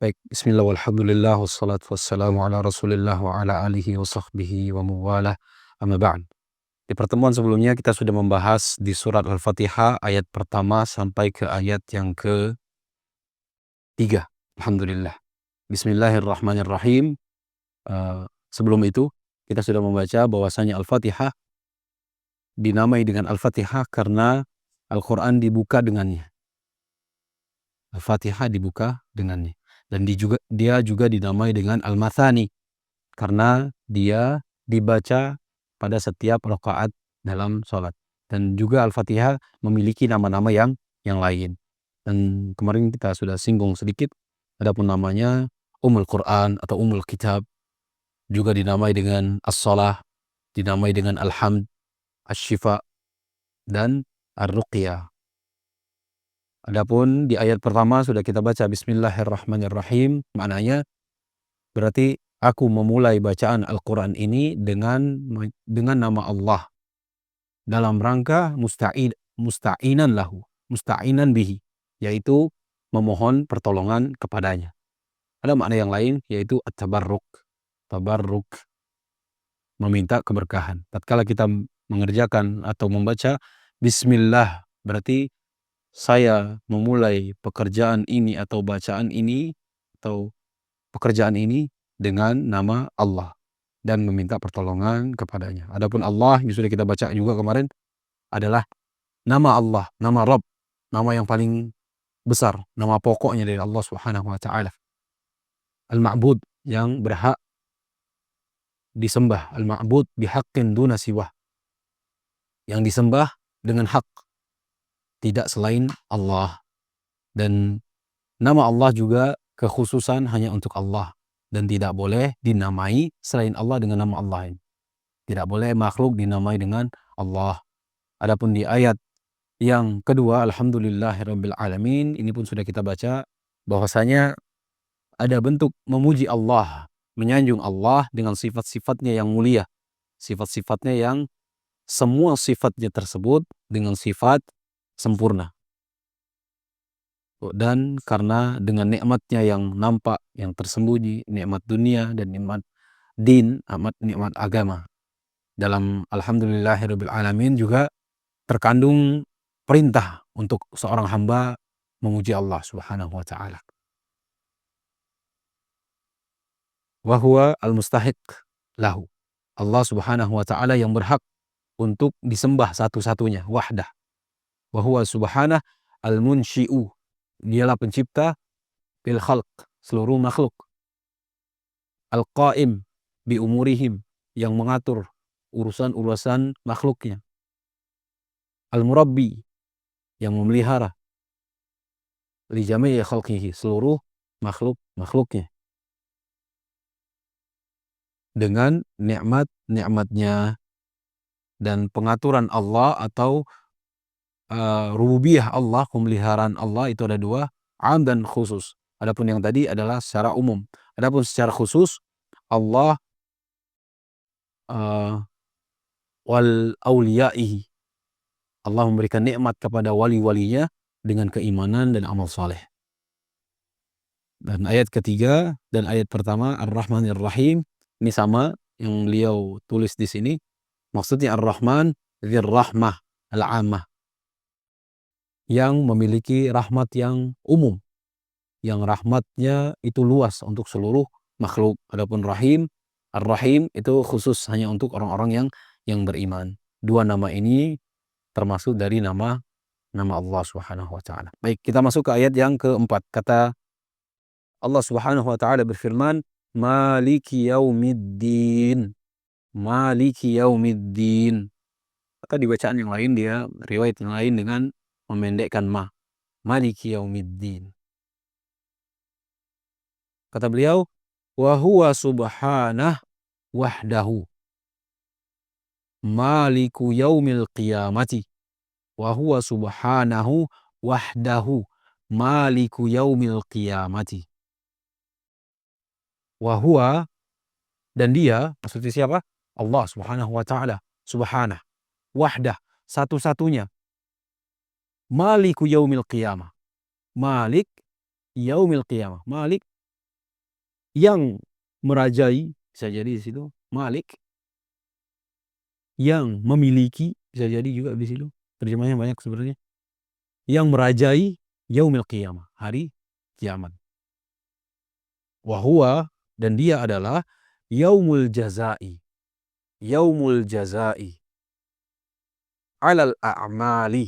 Baik, bismillah walhamdulillah wassalatu wassalamu ala rasulillah wa ala alihi wa sahbihi wa mawalah amma ba'd. Di pertemuan sebelumnya kita sudah membahas di surat Al-Fatihah ayat pertama sampai ke ayat yang ke-3. Alhamdulillah. Bismillahirrahmanirrahim. Sebelum itu kita sudah membaca bahwasanya Al-Fatihah dinamai dengan Al-Fatihah karena Al-Quran dibuka dengannya. Al-Fatihah dibuka dengannya. Dan dia juga dinamai dengan Al-Mathani karena dia dibaca pada setiap rakaat dalam sholat. Dan juga Al-Fatihah memiliki nama-nama yang lain. Dan kemarin kita sudah singgung sedikit, adapun namanya Quran atau Kitab, juga dinamai dengan As-Salah, dinamai dengan Al-Hamd, Asy-Syifa, dan Ar-Ruqyah. Adapun di ayat pertama sudah kita baca Bismillahirrahmanirrahim, maknanya berarti aku memulai bacaan Al-Quran ini dengan nama Allah dalam rangka musta'inan bihi, yaitu memohon pertolongan kepadanya. Ada makna yang lain yaitu at-tabarruk, meminta keberkahan. Tatkala kita mengerjakan atau membaca Bismillah, berarti saya memulai pekerjaan ini atau bacaan ini atau pekerjaan ini dengan nama Allah dan meminta pertolongan kepadanya. Adapun Allah yang sudah kita baca juga kemarin adalah nama Allah, nama Rabb, nama yang paling besar, nama pokoknya dari Allah Subhanahu wa taala. Al-Ma'bud, yang berhak disembah, Al-Ma'bud bihaqqin duna siwah, yang disembah dengan hak, tidak selain Allah. Dan nama Allah juga kekhususan hanya untuk Allah dan tidak boleh dinamai selain Allah dengan nama Allah lain. Tidak boleh makhluk dinamai dengan Allah. Adapun di ayat yang kedua, Alhamdulillahirabbil alamin, ini pun sudah kita baca bahwasanya ada bentuk memuji Allah, menyanjung Allah dengan sifat-sifatnya yang mulia, sifat-sifatnya yang semua sifatnya tersebut dengan sifat sempurna. Dan karena dengan nikmatnya yang nampak, yang tersembunyi, nikmat dunia dan nikmat din, nikmat agama. Dalam Alhamdulillahirabbil alamin juga terkandung perintah untuk seorang hamba memuji Allah Subhanahu wa taala. Wa huwa al-mustahiq lahu. Allah Subhanahu wa taala yang berhak untuk disembah satu-satunya, wahdah. Wa huwa subhanahu al-munsyi'u. Dialah pencipta bil khalq, seluruh makhluk. Al-qaim bi umurihim, yang mengatur urusan-urusan makhluknya. Al-murabbi, yang memelihara. Li jami'i khalqihi, seluruh makhluknya. Dengan nikmat-nikmatnya dan pengaturan Allah atau rububiyah Allah, pemeliharaan Allah itu ada dua, am dan khusus. Adapun yang tadi adalah secara umum. Adapun secara khusus, Allah wal awliyaihi, Allah memberikan nikmat kepada wali-walinya dengan keimanan dan amal saleh. Dan ayat ketiga dan ayat pertama Ar-Rahmanir Rahim ini sama yang beliau tulis di sini. Maksudnya Ar-Rahman dzir rahmah al-'ammah, yang memiliki rahmat yang umum, yang rahmatnya itu luas untuk seluruh makhluk. Adapun Rahim, Ar-Rahim itu khusus hanya untuk orang-orang yang beriman. Dua nama ini termasuk dari nama Allah Subhanahu wa taala. Baik, kita masuk ke ayat yang keempat. Kata Allah Subhanahu wa taala berfirman, Maliki yaumiddin. Maliki yaumiddin. Maka di bacaan yang lain, dia riwayat yang lain dengan memendekkan Maliki yaumiddin. Kata beliau, wa huwa subhanah wahdahu maliku yaumil qiyamati. Wa huwa subhanahu wahdahu maliku yaumil qiyamati. Wa huwa, dan dia, maksudnya siapa? Allah Subhanahu wa taala, subhanah, wahdah, satu-satunya. Maliku yaumil qiyamah. Malik yaumil qiyamah. Malik yang merajai, bisa jadi di situ Malik, yang memiliki, bisa jadi juga di situ. Terjemahnya banyak sebenarnya. Yang merajai yaumil qiyamah, hari kiamat. Wahwa, dan dia adalah yaumul jazai. Yaumul jazai. Alal a'mali.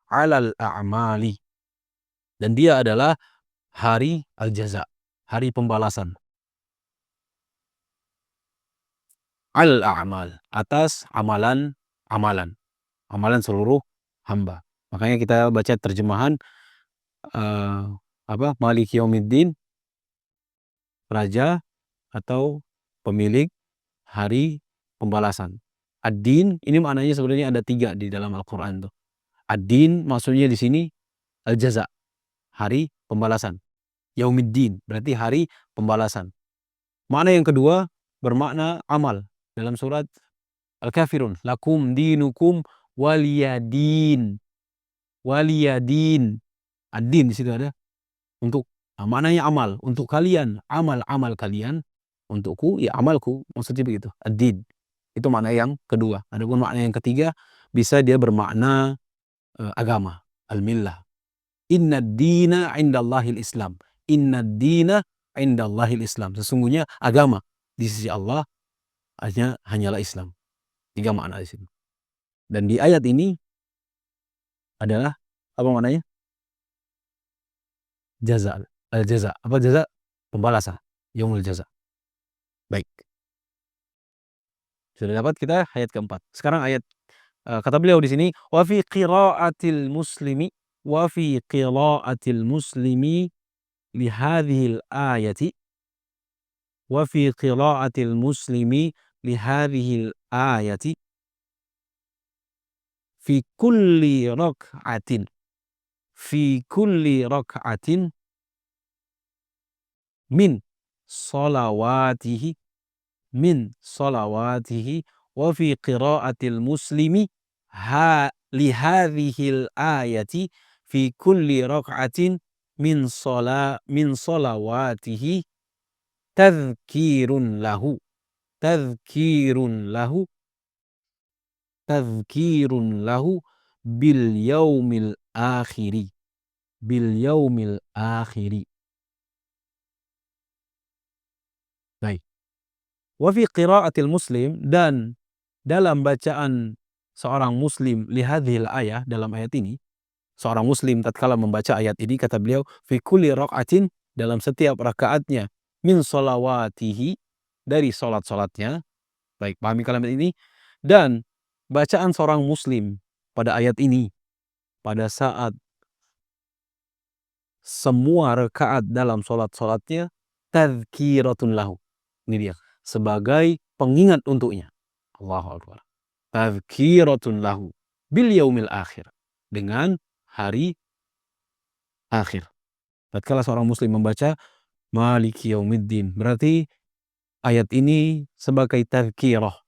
Alal a'mali. Dan dia adalah hari al-jaza, hari pembalasan. Al a'mal, atas amalan seluruh hamba. Makanya kita baca terjemahan Malik Yaumiddin, raja atau pemilik hari pembalasan. Ad-din ini maknanya sebenarnya ada 3 di dalam Al-Qur'an tuh. Ad-din maksudnya di sini al-jaza, hari pembalasan. Yaumiddin berarti hari pembalasan. Makna yang kedua bermakna amal dalam surat Al-Kafirun, lakum dinukum waliyadin. Waliyadin. Ad-din di situ ada untuk, maknanya amal, untuk kalian, amal kalian, untukku ya amalku, maksudnya begitu. Ad-din. Itu makna yang kedua. Adapun makna yang ketiga bisa dia bermakna agama, al-millah. Inna dina indallahil Islam. Inna dina indallahil Islam. Sesungguhnya agama di sisi Allah hanyalah Islam. 3 makna di sini. Dan di ayat ini adalah apa maknanya? Jaza, al-jaza. Apa jaza? Pembalasan. Yaumul jaza. Baik. Sudah dapat kita ayat keempat. Sekarang ayat kata beliau di sini, wa fi qira'atil muslimi li hadhil ayati, wa fi qira'atil muslimi li hadhil ayati fi kulli rak'atin min salawatihi wa fi qira'atil muslimi li hadhil ayati fi kulli rak'atin min salawatihi tadhkirun lahu bil yaumil akhiri. Baik. Wa fi qira'atil muslim, dan dalam bacaan seorang muslim li hadhil ayah, dalam ayat ini, seorang muslim tatkala membaca ayat ini, kata beliau, fi kulli raka'atin, dalam setiap rakaatnya, min sholawatihi, dari salat-salatnya. Baik, pahami kalimat ini. Dan bacaan seorang muslim pada ayat ini pada saat semua rakaat dalam salat-salatnya, tadhkiratun lahu. Ini dia, sebagai pengingat untuknya. Allahu Akbar. Tadhkiratun lahu bil yaumil akhir, dengan hari akhir. Tatkala seorang muslim membaca Maliki Yaumiddin, berarti ayat ini sebagai tadhkirah,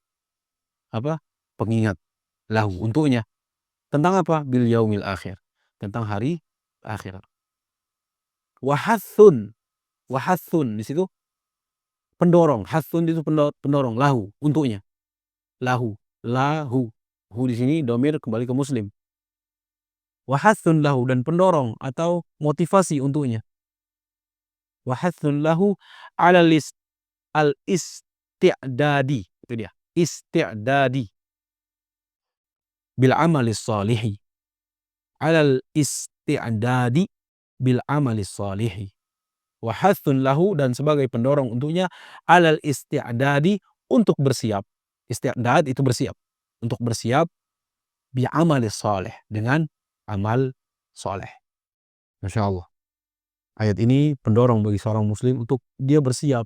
pengingat lahu, untuknya. Tentang apa? Bil yaumil akhir, tentang hari akhir. Wahathun di situ pendorong. Hathun itu pendorong, lahu, untuknya. Lahu. Hu di sini domir kembali ke muslim. Wahathun lahu, dan pendorong atau motivasi untuknya. Wahathun lahu al isti'dadi. Itu dia, isti'dadi bil amalis salihi. Alal isti'dadi bil amalis salihi. Wahathun lahu, dan sebagai pendorong untuknya, alal isti'dadi, untuk bersiap. Isti'dad itu bersiap, untuk bersiap, bi amalis salih, dengan amal soleh. Masya Allah. Ayat ini pendorong bagi seorang muslim untuk dia bersiap,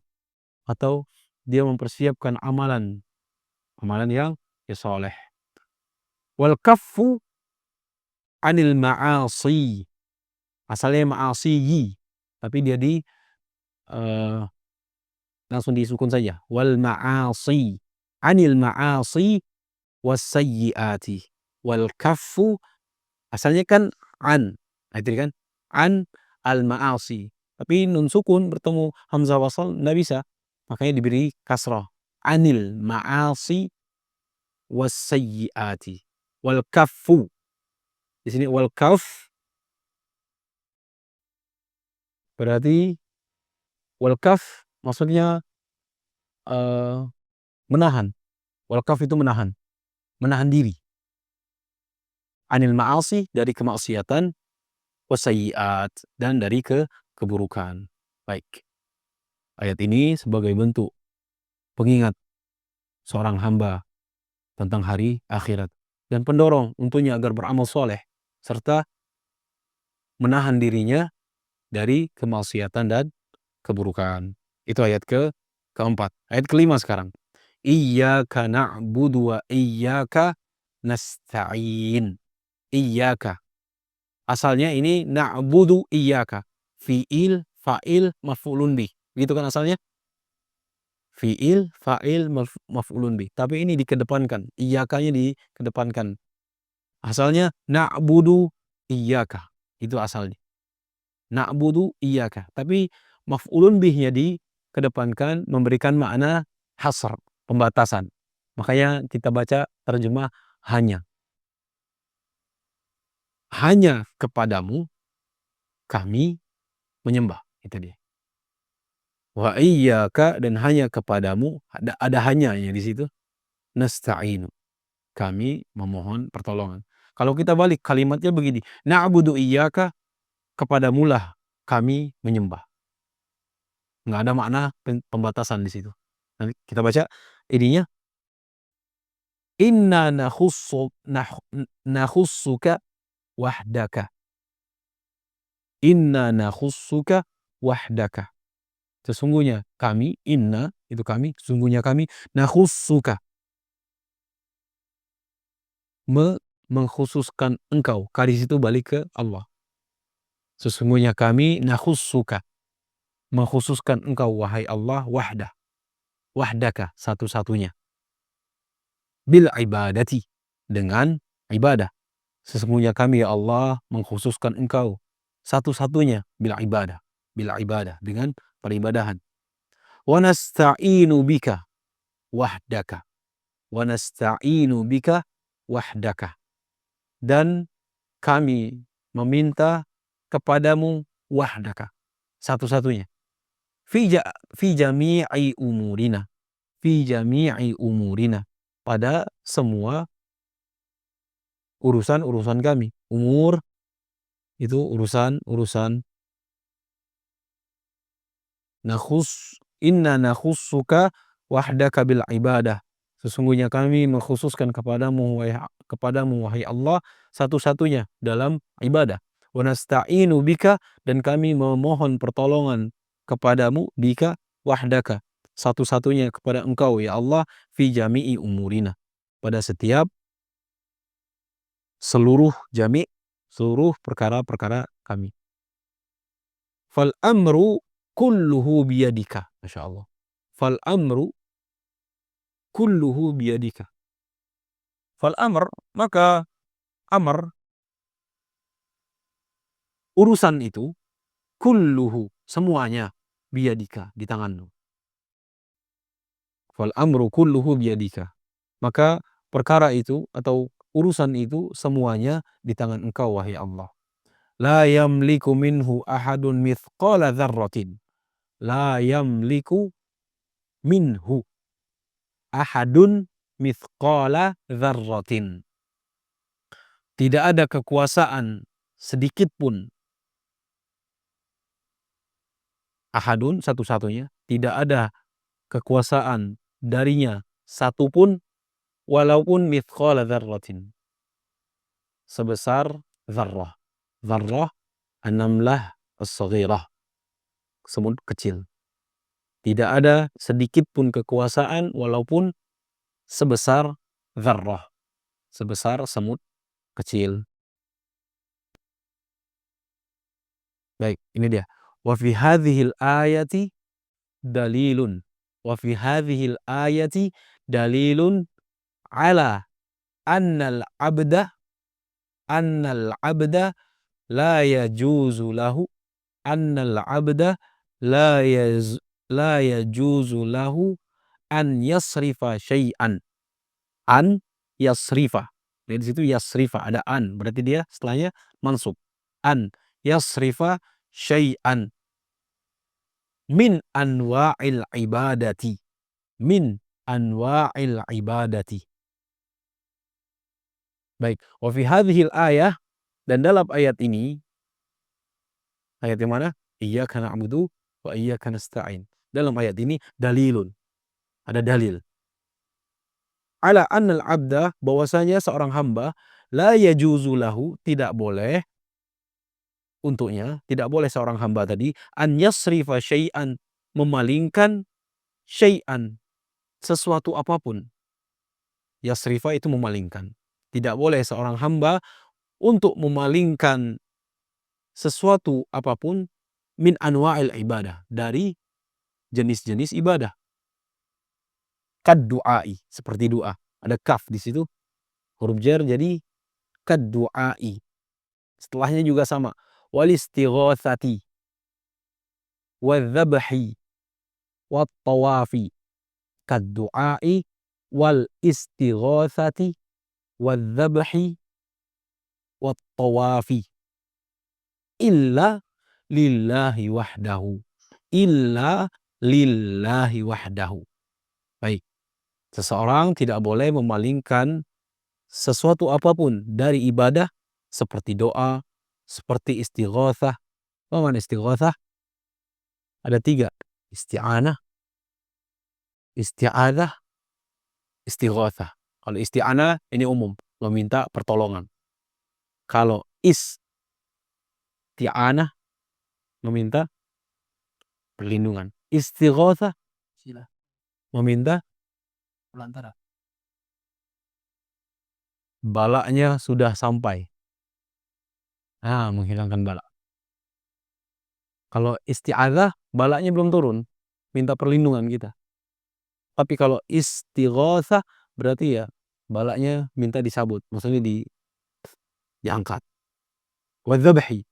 atau dia mempersiapkan amalan yang soleh. Wal kaffu anil ma'asi, asalnya ma'asiyi, tapi dia langsung disukun saja. Wal ma'asi, anil ma'asi was sayyiati. Wal kaffu asalnya kan an, itu kan, an al ma'asi, Tapi nun sukun bertemu hamzah wasal nggak bisa. Makanya diberi kasrah. Anil ma'asi wassayyiati. Wal kaffu. Di sini wal kaf berarti wal kaf maksudnya menahan. Wal kaf itu menahan, menahan diri. Anil ma'asi dari kemaksiatan, wasayyiat dan dari keburukan. Baik. Ayat ini sebagai bentuk pengingat seorang hamba tentang hari akhirat dan pendorong untuknya agar beramal soleh serta menahan dirinya dari kemaksiatan dan keburukan. Itu ayat keempat. Ayat kelima sekarang. Iyyaka na'budu wa iyyaka nasta'in. Iyyaka. Asalnya ini na'budu iyyaka. Fi'il, fa'il, maf'ulun bih. Gitu kan asalnya? Fi'il, fa'il, maf'ulun bih. Tapi ini dikedepankan. Iyyakanya dikedepankan. Asalnya na'budu iyyaka. Itu asalnya. Na'budu iyyaka. Tapi maf'ulun bihnya dikedepankan memberikan makna hasr, pembatasan. Makanya kita baca terjemah hanya. Hanya kepadamu kami menyembah. Itu dia. Wa iyyaka dan hanya kepadamu ada hanyanya di situ. Nasta'inu. Kami memohon pertolongan. Kalau kita balik kalimatnya begini. Na'budu iyyaka kepadamulah kami menyembah. Nggak ada makna pembatasan di situ. Nanti kita baca ininya. Inna nakhussuka wahdaka. Inna nakhussuka wahdaka. Sesungguhnya kami, inna itu kami, sesungguhnya kami nakhussuka mengkhususkan engkau. Kadis itu balik ke Allah. Sesungguhnya kami nakhussuka mengkhususkan engkau wahai Allah wahdaka satu-satunya. Bil ibadati dengan ibadah. Sesungguhnya kami ya Allah mengkhususkan engkau satu-satunya bil ibadah dengan peribadahan. Wa nasta'inu bika wahdaka. Wa nasta'inu bika wahdaka. Dan kami meminta kepadamu wahdaka satu-satunya. Fi jami'i umurina. Fi jami'i umurina. Pada semua urusan-urusan kami. Umur itu urusan inna nakhussuka wahdaka bil ibadah. Sesungguhnya kami mengkhususkan kepadamu wahai Allah satu-satunya dalam ibadah. Wa nasta'inu bika dan kami memohon pertolongan kepadamu bika wahdaka satu-satunya kepada engkau ya Allah fi jami'i umurina pada setiap seluruh perkara-perkara kami. Fal amru kulluhu biyadika. Masya Allah. Fal amru kulluhu biyadika. Fal amr, maka amr, urusan itu, kulluhu, semuanya, biyadika, di tanganmu. Fal amru kulluhu biyadika. Maka perkara itu atau urusan itu semuanya di tangan engkau wahai Allah. La yamliku minhu ahadun mithqala dzarratin. La yamliku minhu ahadun mithqala dzarratin. Tidak ada kekuasaan sedikit pun. Ahadun satu-satunya. Tidak ada kekuasaan darinya satu pun walaupun mithqala dzarratin. Sebesar dzarrah. Dzarrah an-namlah as-saghirah. Semut kecil. Tidak ada sedikit pun kekuasaan walaupun sebesar dzarrah. Sebesar semut kecil. Baik, ini dia. Wa fi hadhil ayati dalilun. Wa fi hadhil ayati dalilun ala annal abda la yajuzu lahu annal 'abda la yajuzu lahu an yasrifa syai'an. An yasrifa. Dari situ yasrifa ada an, berarti dia setelahnya mansub. An yasrifa syai'an min anwa'il ibadati. Min anwa'il ibadati. Baik, wa fi hadhil ayah, dan dalam ayat ini, ayat yang mana? Iyyaka na'budu wa iyyaka nasta'in. Dalam ayat ini dalilun, ada dalil. Ala annal abda, bahwasanya seorang hamba, la yajuzu lahu, tidak boleh untuknya, tidak boleh seorang hamba tadi, an yasrifa syai'an, memalingkan syai'an, sesuatu apapun. Yasrifa itu memalingkan. Tidak boleh seorang hamba untuk memalingkan sesuatu apapun min anwa'il ibadah, dari jenis-jenis ibadah. Kad du'ai, seperti doa. Ada kaf di situ, huruf jar, jadi kad du'ai. Setelahnya juga sama. Wal istighatsati wal dzabhi wat tawafi. Kad du'ai wal istighatsati wal dzabhi wat tawafi. Illa lillahi wahdahu. Illa lillahi wahdahu. Baik. Seseorang tidak boleh memalingkan sesuatu apapun dari ibadah, seperti doa, seperti istighatsah. Apa makna istighatsah? Ada 3. Isti'anah, isti'adzah, istighatsah. Kalau isti'anah ini umum, meminta pertolongan. Kalau isti'anah, meminta perlindungan. Istighatsah, meminta pelantara. Balanya sudah sampai. Menghilangkan bala. Kalau isti'adzah, balanya belum turun, minta perlindungan kita. Tapi kalau istighatsah, berarti ya balanya minta disabut, maksudnya diangkat. Wa dzabhi,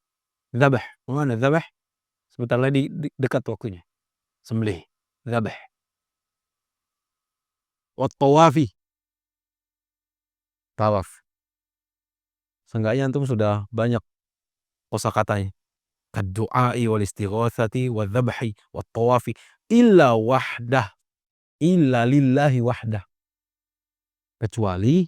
dzabh. Mana dzabh? Sebentar lagi dekat waktunya. Sembelih, dzabh. Wa tawafi, tawaf. Seenggaknya antum sudah banyak kosakatanya. Kad-du'ai wal istighatsati wal dzabhi wat tawafi illa wahdah. Illa lillahi wahdah. Kecuali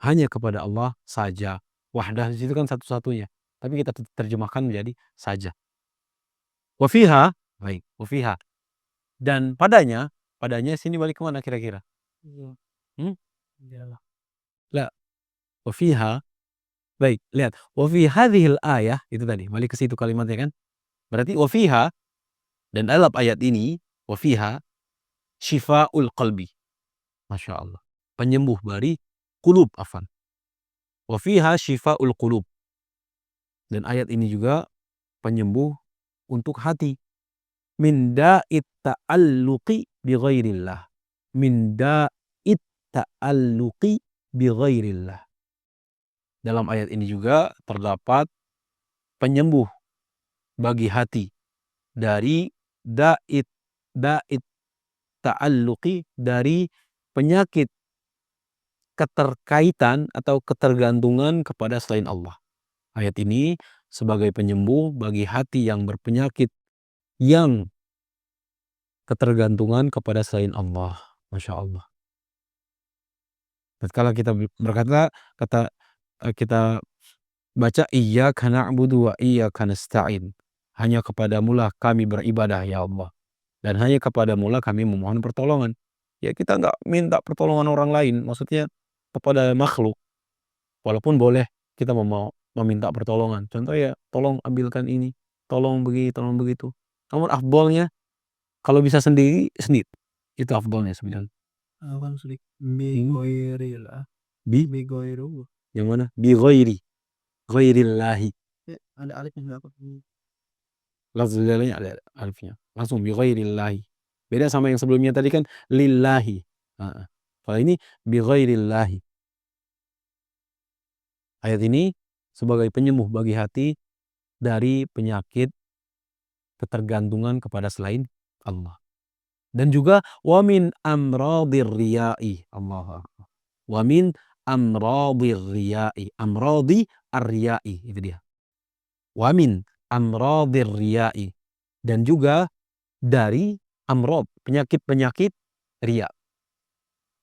hanya kepada Allah saja. Wahdah di situ kan satu-satunya. Tapi kita terjemahkan menjadi saja. Wa fiha, baik, wa fiha. Dan padanya sini balik ke mana kira-kira? La, wa fiha. Baik, lihat. Wa fi hadhil ayah, itu tadi, balik ke situ kalimatnya kan? Berarti wa fiha, dan dalam ayat ini, wa fiha syifa'ul qalbi. Masya Allah. Penyembuh bagi qulub, afan. Wa fiha syifa'ul qulub. Dan ayat ini juga penyembuh untuk hati. Min da'it ta'alluqi bi ghairillah. Min da'it ta'alluqi bi ghairillah. Dalam ayat ini juga terdapat penyembuh bagi hati dari da'it ta'alluqi, dari penyakit keterkaitan atau ketergantungan kepada selain Allah. Ayat ini sebagai penyembuh bagi hati yang berpenyakit, yang ketergantungan kepada selain Allah. Masya Allah. Tatkala kita berkata, kita baca iyyaka na'budu wa iyyaka nasta'in. Hanya kepadamulah kami beribadah ya Allah. Dan hanya kepadamulah kami memohon pertolongan. Ya kita nggak minta pertolongan orang lain, maksudnya kepada makhluk. Walaupun boleh kita meminta pertolongan. Contoh ya, tolong ambilkan ini, tolong begini, tolong begitu. Namun afdolnya kalau bisa sendiri. Itu afdolnya sebenarnya. Yang mana? Bi ghairillahi. Ada alifnya enggak apa? Lafzulnya ada alifnya. Langsung bi ghairillahi. Beda sama yang sebelumnya tadi kan lillahi. Kalau ini bi ghairillahi. Ayat ini sebagai penyembuh bagi hati dari penyakit ketergantungan kepada selain Allah. Dan juga wa min amradir riya'i. Allah. Wa min amradir riya'i. Amradi ar-riya'i, itu dia. Wa min amradir riya'i. Dan juga dari amrod, penyakit-penyakit riya.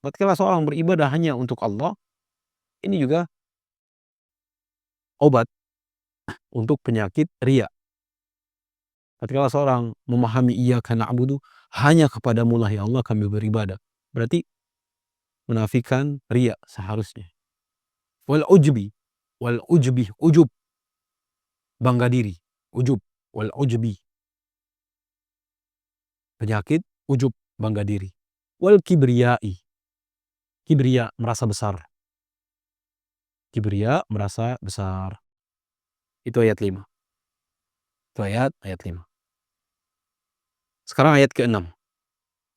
Ketika seorang beribadah hanya untuk Allah, ini juga obat untuk penyakit riya. Ketika seorang memahami iyyaka na'budu, hanya kepadamu lah ya Allah kami beribadah, berarti menafikan riya seharusnya. Wal ujbi, ujub, bangga diri, ujub, wal ujbi, penyakit ujub, bangga diri. Wal kibriyai, kibriya, merasa besar. Kibriya, merasa besar. Itu ayat 5. Itu ayat 5. Sekarang ayat ke-6.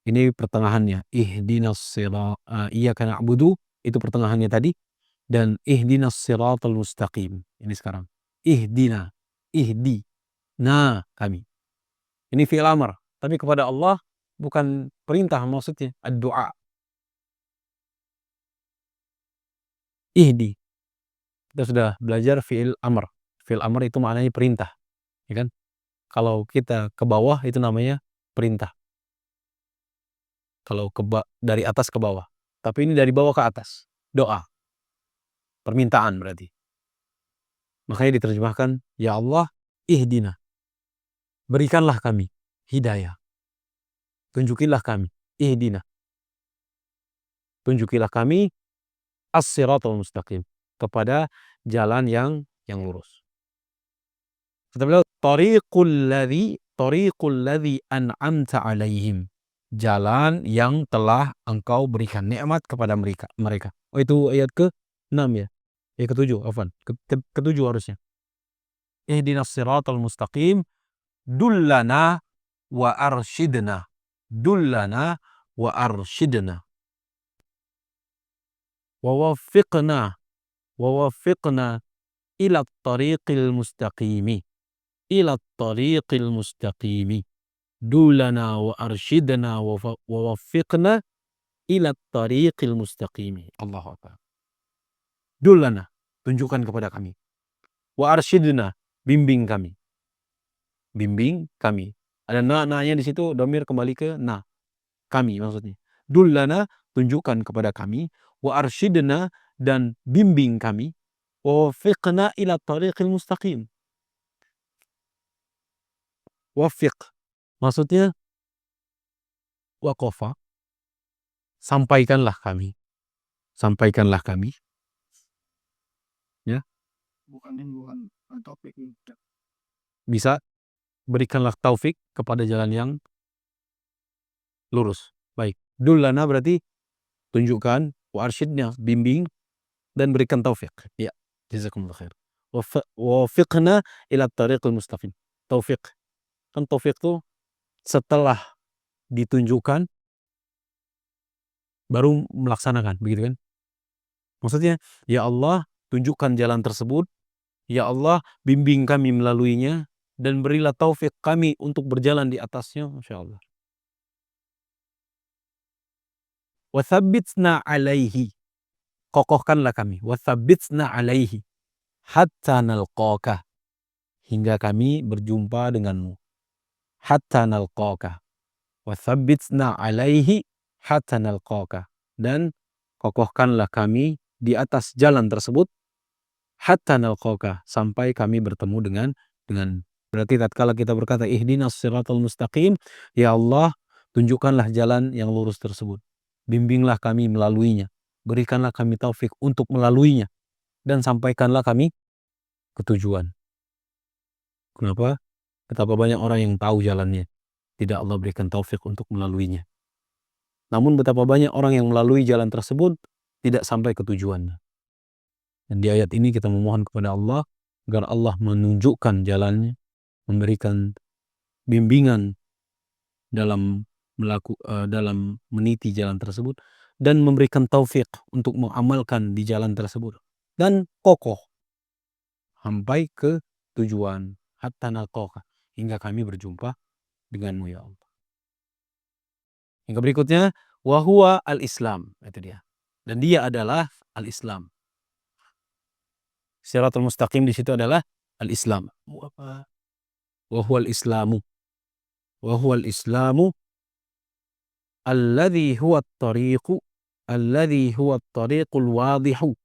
Ini pertengahannya. Ihdinas iyyaka na'budu, itu pertengahannya tadi. Dan ihdinas siratal mustaqim. Ini sekarang. Ihdina, ihdi, na kami. Ini fi'il amr. Tapi kepada Allah bukan perintah maksudnya. Ad-du'a. Ihdi. Kita sudah belajar fi'il amr. Fi'il amr itu maknanya perintah. Ya kan? Kalau kita ke bawah itu namanya perintah. Kalau dari atas ke bawah. Tapi ini dari bawah ke atas. Doa. Permintaan berarti. Makanya diterjemahkan, ya Allah, ihdina. Berikanlah kami hidayah. Tunjukilah kami. Ihdina. Tunjukilah kami as-siratal mustaqim. Kepada jalan yang lurus. Kata beliau, tariqul ladzi an'amta alaihim. Jalan yang telah engkau berikan nikmat kepada mereka. Oh, itu ayat ke-6 ya. Ayat ke-7, afwan. Ke-7 harusnya. Ihdinas siratal mustaqim, dullana wa arsyidna. Dullana wa arsyidna. Wa waffiqna ila tariqil mustaqimi. Ila tariqil mustaqimi. Dullana wa arsyidna wa waffiqna ila tariqil mustaqimi. Allahu akbar. Dullana, tunjukkan kepada kami. Wa arsyidna, bimbing kami. Bimbing kami. Ada na-nya di situ, dhamir kembali ke na. Kami maksudnya. Dullana, tunjukkan kepada kami. Wa arsyidna, dan bimbing kami. Wa waffiqna ila tariqil mustaqim. Wafiq, maksudnya waqafa, sampaikanlah kami. Sampaikanlah kami. Ya. Bukan taufik. Bisa, berikanlah taufik kepada jalan yang lurus. Baik. Dullana berarti tunjukkan, wa arsyidna, bimbing, dan berikan taufik. Ya. Jazakumullah khair. Wafiqna ila tariqil mustaqim. Taufik. Kan taufik itu setelah ditunjukkan baru melaksanakan, begitu kan? Maksudnya, ya Allah, tunjukkan jalan tersebut. Ya Allah, bimbing kami melaluinya dan berilah taufik kami untuk berjalan di atasnya, insyaallah. Wa tsabbitna alaihi. Kokohkanlah kami. Wa tsabbitna alaihi hatta nalqaka. Hingga kami berjumpa denganmu. Hatta nalqaka. Wa tsabbitna alaihi hatta nalqaka. Dan kokohkanlah kami di atas jalan tersebut hatta nalqaka, sampai kami bertemu dengan berarti tatkala kita berkata ihdinas siratal mustaqim, ya Allah, tunjukkanlah jalan yang lurus tersebut. Bimbinglah kami melaluinya. Berikanlah kami taufik untuk melaluinya dan sampaikanlah kami ke tujuan. Kenapa? Betapa banyak orang yang tahu jalannya, tidak Allah berikan taufik untuk melaluinya. Namun betapa banyak orang yang melalui jalan tersebut tidak sampai ke tujuan. Dan di ayat ini kita memohon kepada Allah agar Allah menunjukkan jalannya, memberikan bimbingan dalam meniti jalan tersebut, dan memberikan taufik untuk mengamalkan di jalan tersebut, dan kokoh sampai ke tujuan. hatta nalqaka, hingga kami berjumpa denganmu ya Allah. Yang berikutnya, wa huwa al-Islam, itu dia. Dan dia adalah al-Islam. Shiratal mustaqim di situ adalah al-Islam. Wa huwa al-Islamu. Wa huwa al-Islamu alladhi huwa at-tariqu alladhi huwa at-tariqul wadihu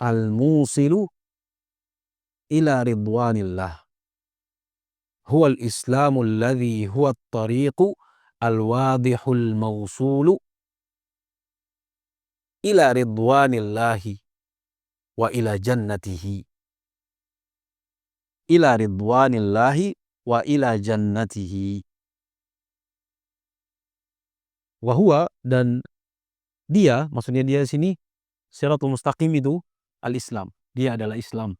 al-musilu ila ridwanillah. Huwa al-Islamu alladhi huwa at-tariqu al-wadihul mawsulu ila ridwanillahi wa ila jannatihi. Ila ridwanillahi wa ila jannatihi. Wa huwa, dan dia, maksudnya dia di sini Shiratul mustaqim itu al-Islam. Dia adalah Islam.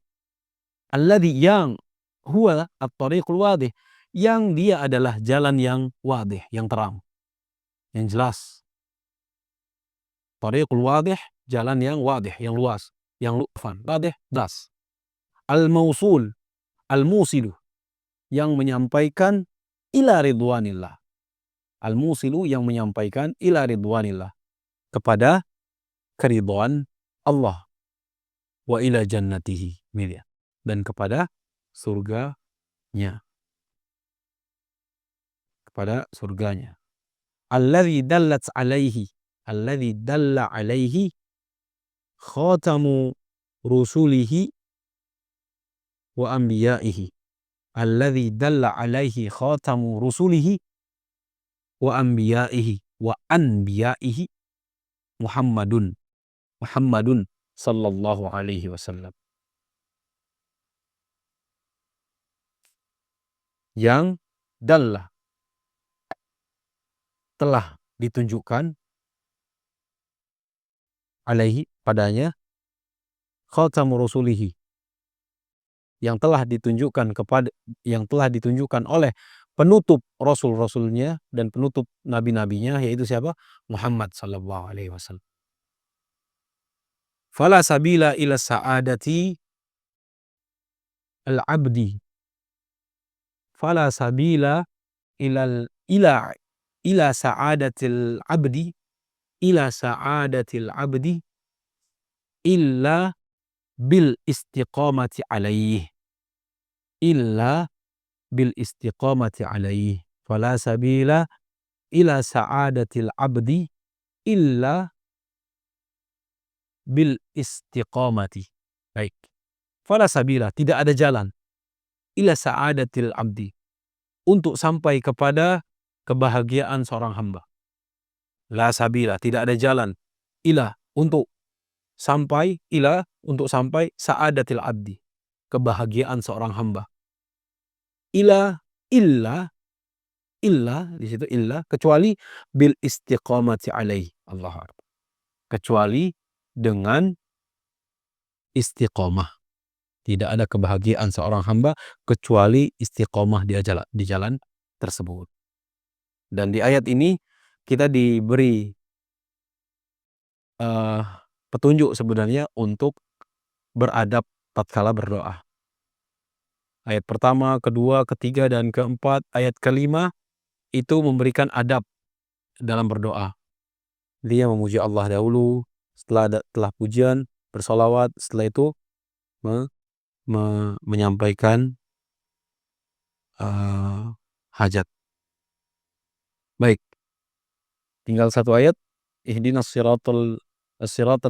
Alladhi, yang, huwa at-tariqul wadih, yang dia adalah jalan yang wadih, yang terang, yang jelas. Tariqul wadih, jalan yang wadih, yang luas, yang lu'fan, wadih, jelas. Al-mausul, al-musilu, yang menyampaikan ila ridwanillah. Al-musilu, yang menyampaikan ila ridwanillah, kepada keridhaan Allah. Wa ila jannatihi, dan kepada surganya. Kepada surganya. Alladhi dallat alaihi, alladhi dalla alaihi khatamu rusulihi wa anbiyaihi. Alladhi dalla alaihi khatamu rusulihi wa anbiyaihi wa anbiyaihi Muhammadun sallallahu alaihi wasallam. Yang dalla, telah ditunjukkan, alaihi, padanya, khatamu rusulihi, yang telah ditunjukkan kepada, yang telah ditunjukkan oleh penutup rasul-rasulnya dan penutup nabi-nabinya, yaitu siapa? Muhammad sallallahu alaihi wasallam. Fala sabila ila sa'adati al-abdi. Fala sabila ila sa'adatil abdi, ila sa'adatil abdi illa bil istiqamati alaih. Illa bil istiqamati alaih. Fala sabila ila sa'adatil abdi illa bil istiqamati. Baik. Fala sabila, tidak ada jalan, ila sa'adatil abdi, untuk sampai kepada kebahagiaan seorang hamba. La sabila, tidak ada jalan, ila, untuk sampai, ila, untuk sampai sa'adatil abdi, kebahagiaan seorang hamba. Illa, di situ illa, kecuali bil istiqamati alaih. Allah, kecuali dengan istiqamah. Tidak ada kebahagiaan seorang hamba kecuali istiqomah di jalan tersebut. Dan di ayat ini kita diberi petunjuk sebenarnya untuk beradab tatkala berdoa. Ayat pertama, kedua, ketiga, dan keempat, ayat kelima itu memberikan adab dalam berdoa. Dia memuji Allah dahulu, setelah pujian bersolawat, setelah itu menyampaikan hajat. Baik, tinggal satu ayat. Ihdinas siratal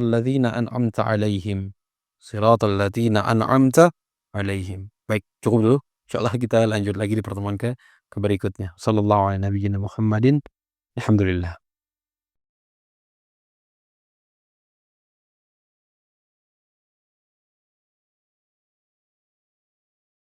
ladzina an'amta alaihim. Siratal ladzina an'amta alaihim. Baik, cukup dulu. Insyaallah kita lanjut lagi di pertemuan ke berikutnya. Sallallahu alaihi nabiyina Muhammadin. Alhamdulillah.